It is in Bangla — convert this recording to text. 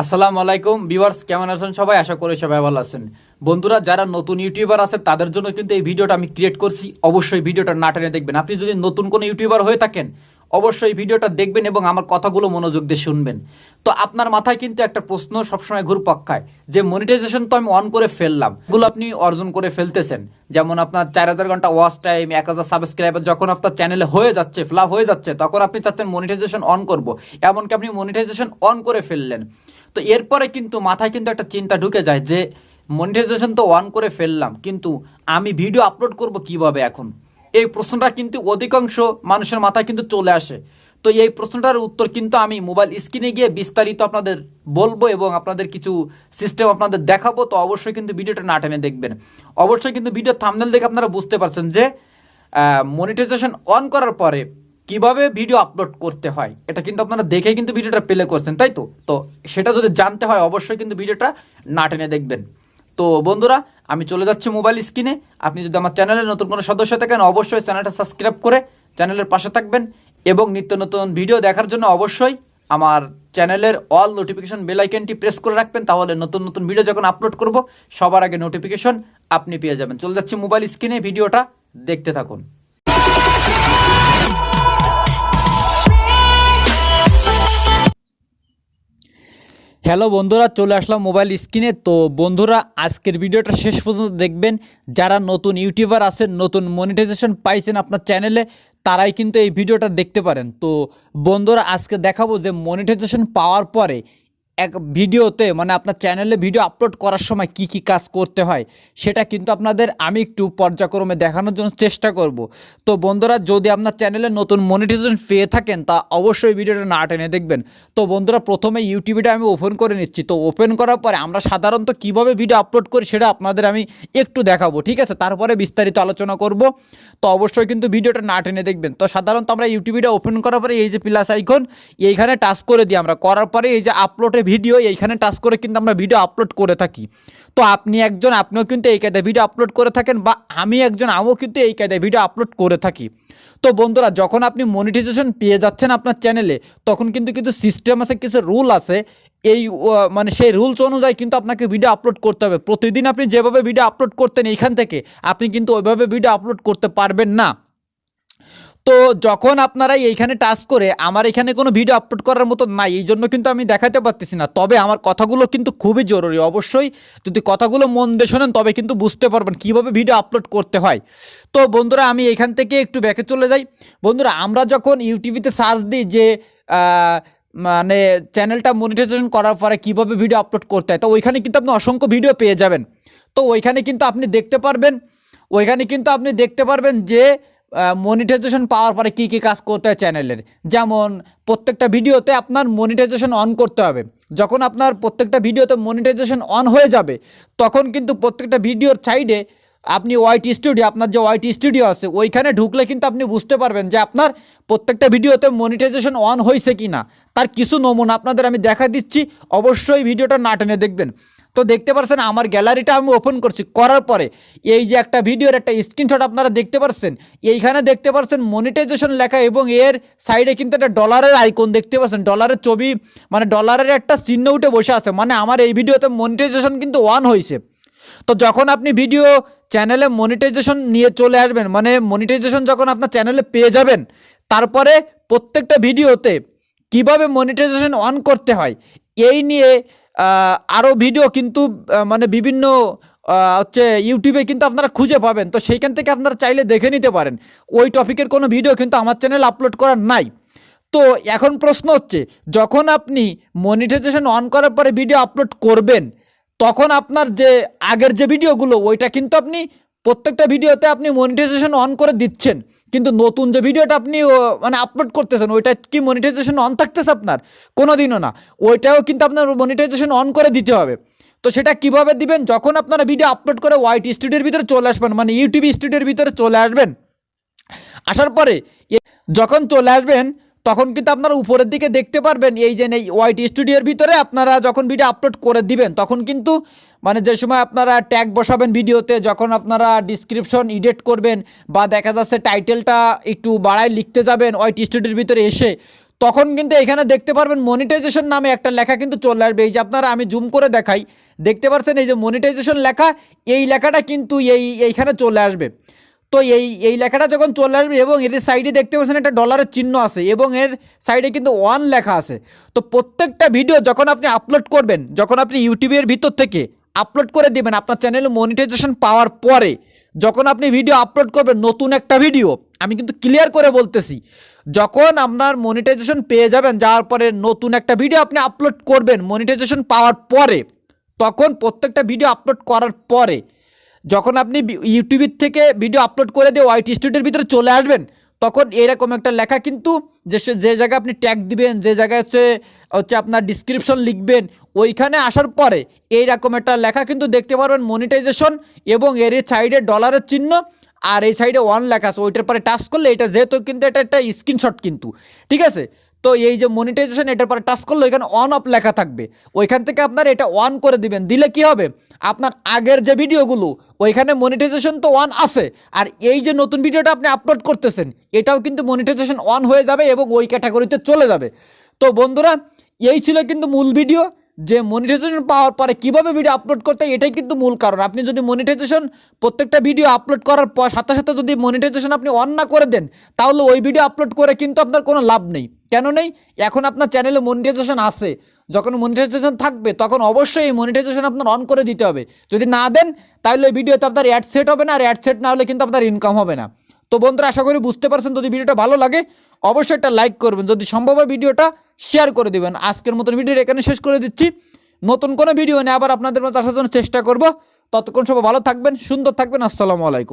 আসসালামু আলাইকুম ভিউয়ার্স, কেমন আছেন সবাই? আশা করি সবাই ভালো আছেন। বন্ধুরা, যারা নতুন ইউটিউবার আছে তাদের জন্য কিন্তু এই ভিডিওটা আমি ক্রিয়েট করছি। অবশ্যই ভিডিওটা না টেনে দেখবেন। আপনি যদি নতুন কোনো ইউটিউবার হয়ে থাকেন অবশ্যই ভিডিওটা দেখবেন এবং আমার কথাগুলো মনোযোগ দিয়ে শুনবেন। তো আপনার মাথায় কিন্তু একটা প্রশ্ন সবসময় ঘুরপাক খায় যে মনিটাইজেশন তো আমি অন করে ফেললাম, এগুলো আপনি অর্জন করে ফেলতেছেন, যেমন আপনার 4000 ঘন্টা ওয়াচ টাইম, 1000 সাবস্ক্রাইবার যখন আপনার চ্যানেলে হয়ে যাচ্ছে, ফ্লাপ হয়ে যাচ্ছে, তখন আপনি চাচ্ছেন মনিটাইজেশন অন করব। এমনকি আপনি মনিটাইজেশন অন করে ফেললেন। তো এরপরে কিন্তু মাথায় কিন্তু একটা চিন্তা ঢুকে যায় যে মনিটাইজেশন তো অন করে ফেললাম, কিন্তু আমি ভিডিও আপলোড করব কিভাবে এখন? এই প্রশ্নটা কিন্তু অধিকাংশ মানুষের মাথায় কিন্তু চলে আসে। তো এই প্রশ্নটার উত্তর কিন্তু আমি মোবাইল স্ক্রিনে গিয়ে বিস্তারিত আপনাদের বলবো এবং আপনাদের কিছু সিস্টেম আপনাদের দেখাবো। তো অবশ্যই কিন্তু ভিডিওটা না টেনে দেখবেন। অবশ্যই কিন্তু ভিডিও থাম্বনেল দেখে আপনারা বুঝতে পারছেন যে মনিটাইজেশন অন করার পরে কিভাবে ভিডিও আপলোড করতে হয়, এটা কিন্তু আপনারা দেখে কিন্তু ভিডিওটা প্লে করছেন, তাই তো? তো সেটা যদি জানতে হয় অবশ্যই কিন্তু ভিডিওটা না টেনে দেখবেন। তো বন্ধুরা, আমি চলে যাচ্ছি মোবাইল স্ক্রিনে। আপনি যদি আমার চ্যানেলের নতুন কোনো সদস্য থাকেন অবশ্যই চ্যানেলটা সাবস্ক্রাইব করে চ্যানেলের পাশে থাকবেন এবং নিত্য নতুন ভিডিও দেখার জন্য অবশ্যই আমার চ্যানেলের অল নোটিফিকেশন বেল আইকনটি প্রেস করে রাখবেন। তাহলে নতুন নতুন ভিডিও যখন আপলোড করব সবার আগে নোটিফিকেশন আপনি পেয়ে যাবেন। চলে যাচ্ছি মোবাইল স্ক্রিনে, ভিডিওটা দেখতে থাকুন। হ্যালো বন্ধুরা, চলে আসলাম মোবাইল স্ক্রিনে। তো বন্ধুরা, আজকের ভিডিওটা শেষ পর্যন্ত দেখবেন। যারা নতুন ইউটিউবার আছেন, নতুন মনিটাইজেশন পাইছেন আপনার চ্যানেলে, তারাই কিন্তু এই ভিডিওটা দেখতে পারেন। তো বন্ধুরা, আজকে দেখাবো যে মনিটাইজেশন পাওয়ার পরে এক ভিডিওতে মানে আপনার চ্যানেলে ভিডিও আপলোড করার সময় কি কি কাজ করতে হয় সেটা কিন্তু আপনাদের আমি একটু পর্যায়ক্রমে দেখানোর জন্য চেষ্টা করব। তো বন্ধুরা, যদি আপনার চ্যানেলে নতুন মনিটাইজেশন পেয়ে থাকেন তা অবশ্যই ভিডিওটা না টেনে দেখবেন। তো বন্ধুরা, প্রথমে ইউটিউবটা আমি ওপেন করে নিচ্ছি। তো ওপেন করার পরে আমরা সাধারণত কিভাবে ভিডিও আপলোড করি সেটা আপনাদের আমি একটু দেখাবো, ঠিক আছে? তারপরে বিস্তারিত আলোচনা করব। তো অবশ্যই কিন্তু ভিডিওটা না টেনে দেখবেন। তো সাধারণত আমরা ইউটিউবটা ওপেন করার পরে এই যে প্লাস আইকন, এইখানে টাচ করে দিই আমরা। করার পরে এই যে আপলোডে ভিডিও, এইখানে টাচ করে কিন্তু আমরা ভিডিও আপলোড করে থাকি। তো আপনিও কিন্তু এই কায়দায় ভিডিও আপলোড করে থাকেন, বা আমিও কিন্তু এই কায়দায় ভিডিও আপলোড করে থাকি। তো বন্ধুরা, যখন আপনি মনিটাইজেশন পেয়ে যাচ্ছেন আপনার চ্যানেলে, তখন কিন্তু কিছু সিস্টেম আছে, কিছু রুল আছে। এই মানে সেই রুলস অনুযায়ী কিন্তু আপনাকে ভিডিও আপলোড করতে হবে। প্রতিদিন আপনি যেভাবে ভিডিও আপলোড করতেন এইখান থেকে আপনি কিন্তু ওইভাবে ভিডিও আপলোড করতে পারবেন না। তো যখন আপনারা এইখানে টাচ করে, আমার এখানে কোনো ভিডিও আপলোড করার মতো নাই, এই জন্য কিন্তু আমি দেখাতে পারতেছি না। তবে আমার কথাগুলো কিন্তু খুবই জরুরি। অবশ্যই যদি কথাগুলো মন দিয়ে শোনেন তবে কিন্তু বুঝতে পারবেন কীভাবে ভিডিও আপলোড করতে হয়। তো বন্ধুরা, আমি এখান থেকে একটু ব্যাকে চলে যাই। বন্ধুরা, আমরা যখন ইউটিউবে সার্চ দিই যে মানে চ্যানেলটা মনিটাইজেশন করার পরে কীভাবে ভিডিও আপলোড করতে হয়, তো ওইখানে কিন্তু আপনি অসংখ্য ভিডিও পেয়ে যাবেন। তো ওইখানে কিন্তু আপনি দেখতে পারবেন যে মনিটাইজেশন পাওয়ার পরে কী কী কাজ করতে হয় চ্যানেলের। যেমন প্রত্যেকটা ভিডিওতে আপনার মনিটাইজেশন অন করতে হবে। যখন আপনার প্রত্যেকটা ভিডিওতে মনিটাইজেশন অন হয়ে যাবে তখন কিন্তু প্রত্যেকটা ভিডিওর সাইডে আপনি আপনার যে ওয়াইটি স্টুডিও আছে ওইখানে ঢুকলে কিন্তু আপনি বুঝতে পারবেন যে আপনার প্রত্যেকটা ভিডিওতে মনিটাইজেশন অন হয়েছে কি না। তার কিছু নমুনা আপনাদের আমি দেখা দিচ্ছি, অবশ্যই ভিডিওটা না টেনে দেখবেন। তো দেখতে পাচ্ছেন আমার গ্যালারিটা আমি ওপেন করছি। করার পরে এই যে একটা ভিডিওর একটা স্ক্রিনশট আপনারা দেখতে পাচ্ছেন, এইখানে দেখতে পাচ্ছেন মনিটাইজেশন লেখা এবং এর সাইডে কিন্তু একটা ডলারের আইকন দেখতে পাচ্ছেন, ডলারের ছবি, মানে ডলারের একটা চিহ্ন উঠে বসে আছে, মানে আমার এই ভিডিওতে মনিটাইজেশন কিন্তু অন হয়েছে। তো যখন আপনি ভিডিও চ্যানেলে মনিটাইজেশন নিয়ে চলে আসবেন, মানে মনিটাইজেশন যখন আপনার চ্যানেলে পেয়ে যাবেন, তারপরে প্রত্যেকটা ভিডিওতে কিভাবে মনিটাইজেশন অন করতে হয় এই নিয়ে আরও ভিডিও কিন্তু মানে বিভিন্ন ইউটিউবে কিন্তু আপনারা খুঁজে পাবেন। তো সেইখান থেকে আপনারা চাইলে দেখে নিতে পারেন। ওই টপিকের কোনো ভিডিও কিন্তু আমার চ্যানেলে আপলোড করার নাই। তো এখন প্রশ্ন হচ্ছে, যখন আপনি মনিটাইজেশন অন করার পরে ভিডিও আপলোড করবেন তখন আপনার যে আগের যে ভিডিওগুলো ওইটা কিন্তু আপনি প্রত্যেকটা ভিডিওতে আপনি মনিটাইজেশন অন করে দিচ্ছেন, কিন্তু নতুন যে ভিডিওটা আপনি মানে আপলোড করতেছেন ওইটা কি মনিটাইজেশন অন থাকতেছে? আপনার কোনো দিনও না। ওইটাও কিন্তু আপনার মনিটাইজেশন অন করে দিতে হবে। তো সেটা কিভাবে দিবেন? যখন আপনারা ভিডিও আপলোড করে ওয়াইটি স্টুডিওর ভিতরে চলে আসবেন, মানে ইউটিউব স্টুডিওর ভিতরে চলে আসবেন, আসার পরে যখন চলে আসবেন তখন কিন্তু আপনারা উপরের দিকে দেখতে পারবেন এই যে ওয়াইটি স্টুডিওর ভিতরে আপনারা যখন ভিডিও আপলোড করে দিবেন তখন কিন্তু মানে যে সময় আপনারা ট্যাগ বসাবেন ভিডিওতে, যখন আপনারা ডিসক্রিপশন এডিট করবেন বা দেখা যাচ্ছে টাইটেলটা একটু বাড়ায় লিখতে যাবেন ওয়াইটি স্টুডিওর ভিতরে এসে, তখন কিন্তু এখানে দেখতে পারবেন মনিটাইজেশন নামে একটা লেখা কিন্তু চলে আসবে। এই যে আপনারা, আমি জুম করে দেখাই, দেখতে পাচ্ছেন এই যে মনিটাইজেশন লেখা, এই লেখাটা কিন্তু এইখানে চলে আসবে। তো এই লেখাটা যখন চলে আসবে এবং এর সাইডে দেখতে পাচ্ছেন একটা ডলারের চিহ্ন আছে এবং এর সাইডে কিন্তু ওয়ান লেখা আছে। তো প্রত্যেকটা ভিডিও যখন আপনি আপলোড করবেন, যখন আপনি ইউটিউবের ভিতর থেকে আপলোড করে দিবেন আপনার চ্যানেলে মনিটাইজেশন পাওয়ার পরে, যখন আপনি ভিডিও আপলোড করবেন নতুন একটা ভিডিও, আমি কিন্তু ক্লিয়ার করে বলতেছি, যখন আপনার মনিটাইজেশন পেয়ে যাবেন, যাওয়ার পরে নতুন একটা ভিডিও আপনি আপলোড করবেন মনিটাইজেশন পাওয়ার পরে, তখন প্রত্যেকটা ভিডিও আপলোড করার পরে যখন আপনি ইউটিউবের থেকে ভিডিও আপলোড করে দিয়ে ওয়াইটি স্টুডিওর ভিতরে চলে আসবেন, তখন এরকম একটা লেখা কিন্তু যে জায়গায় আপনি ট্যাগ দিবেন, যে জায়গায় হচ্ছে আপনার ডিসক্রিপশন লিখবেন, ওইখানে আসার পরে এইরকম একটা লেখা কিন্তু দেখতে পারবেন মনিটাইজেশন, এবং এর সাইডে ডলারের চিহ্ন আর এই সাইডে ওয়ান লেখা আছে। ওইটার পরে টাচ করলে, এটা যেহেতু কিন্তু এটা একটা স্ক্রিনশট কিন্তু, ঠিক আছে। তো এই যে মনিটাইজেশন, এটার পরে টাচ করলে ওইখানে অন অফ লেখা থাকবে, ওইখান থেকে আপনার এটা অন করে দিবেন। দিলে কি হবে, আপনার আগের যে ভিডিওগুলো ওইখানে মনিটাইজেশন তো অন আছে, আর এই যে নতুন ভিডিওটা আপনি আপলোড করতেছেন এটাও কিন্তু মনিটাইজেশন অন হয়ে যাবে এবং ওই ক্যাটাগরিতে চলে যাবে। তো বন্ধুরা, এই ছিল কিন্তু মূল ভিডিও, যে মনিটাইজেশন পাওয়ার পরে কীভাবে ভিডিও আপলোড করতে হয়, এটাই কিন্তু মূল কারণ। আপনি যদি মনিটাইজেশন প্রত্যেকটা ভিডিও আপলোড করার পর সাথে সাথে যদি মনিটাইজেশন আপনি অন না করে দেন, তাহলে ওই ভিডিও আপলোড করে কিন্তু আপনার কোনো লাভ নেই। কেন নেই? এখন আপনার চ্যানেলে মনিটাইজেশন আছে, যখন মনিটাইজেশন থাকবে তখন অবশ্যই এই মনিটাইজেশন আপনার অন করে দিতে হবে। যদি না দেন তাহলে ওই ভিডিওতে আপনার অ্যাড সেট হবে না, আর অ্যাড সেট না হলে কিন্তু আপনার ইনকাম হবে না। তো বন্ধুরা, আশা করি বুঝতে পারছেন। যদি ভিডিওটা ভালো লাগে অবশ্যই একটা লাইক করবেন, যদি সম্ভব হয় ভিডিওটা শেয়ার করে দেবেন। আজকের মতন ভিডিও এখানে শেষ করে দিচ্ছি। নতুন কোনো ভিডিও নিয়ে আবার আপনাদের মাঝে আসার জন্য চেষ্টা করব। ততক্ষণ সবাই ভালো থাকবেন, সুন্দর থাকবেন। আসসালামু আলাইকুম।